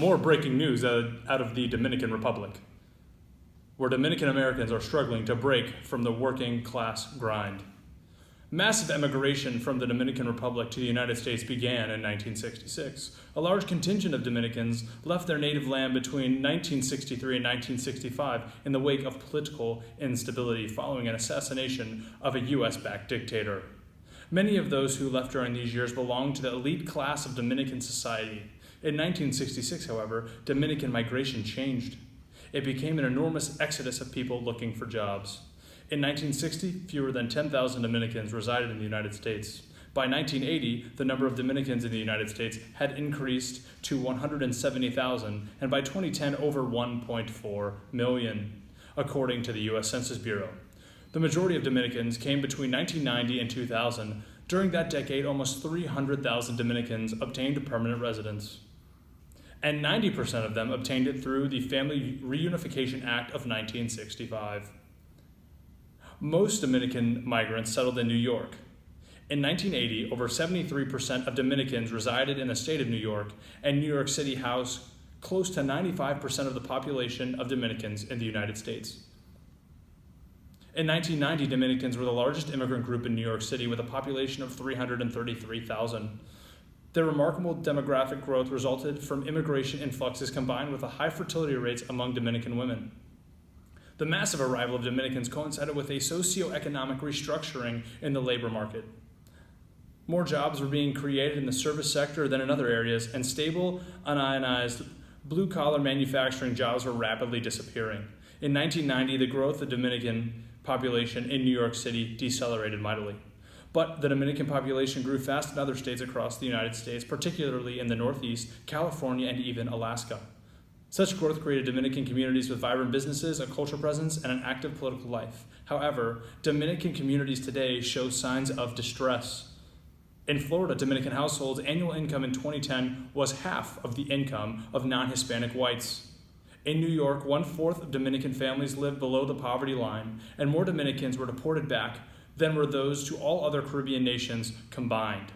More breaking news out of the Dominican Republic, where Dominican Americans are struggling to break from the working class grind. Massive emigration from the Dominican Republic to the United States began in 1966. A large contingent of Dominicans left their native land between 1963 and 1965 in the wake of political instability following an assassination of a US-backed dictator. Many of those who left during these years belonged to the elite class of Dominican society. In 1966, however, Dominican migration changed. It became an enormous exodus of people looking for jobs. In 1960, fewer than 10,000 Dominicans resided in the United States. By 1980, the number of Dominicans in the United States had increased to 170,000, and by 2010, over 1.4 million, according to the U.S. Census Bureau. The majority of Dominicans came between 1990 and 2000. During that decade, almost 300,000 Dominicans obtained permanent residence, and 90% of them obtained it through the Family Reunification Act of 1965. Most Dominican migrants settled in New York. In 1980, over 73% of Dominicans resided in the state of New York, and New York City housed close to 95% of the population of Dominicans in the United States. In 1990, Dominicans were the largest immigrant group in New York City with a population of 333,000. Their remarkable demographic growth resulted from immigration influxes combined with the high fertility rates among Dominican women. The massive arrival of Dominicans coincided with a socioeconomic restructuring in the labor market. More jobs were being created in the service sector than in other areas, and stable, unionized, blue-collar manufacturing jobs were rapidly disappearing. In 1990, the growth of the Dominican population in New York City decelerated mightily. But the Dominican population grew fast in other states across the United States, particularly in the Northeast, California, and even Alaska. Such growth created Dominican communities with vibrant businesses, a cultural presence, and an active political life. However, Dominican communities today show signs of distress. In Florida, Dominican households' annual income in 2010 was half of the income of non-Hispanic whites. In New York, 1/4 of Dominican families lived below the poverty line, and more Dominicans were deported back than were those to all other Caribbean nations combined.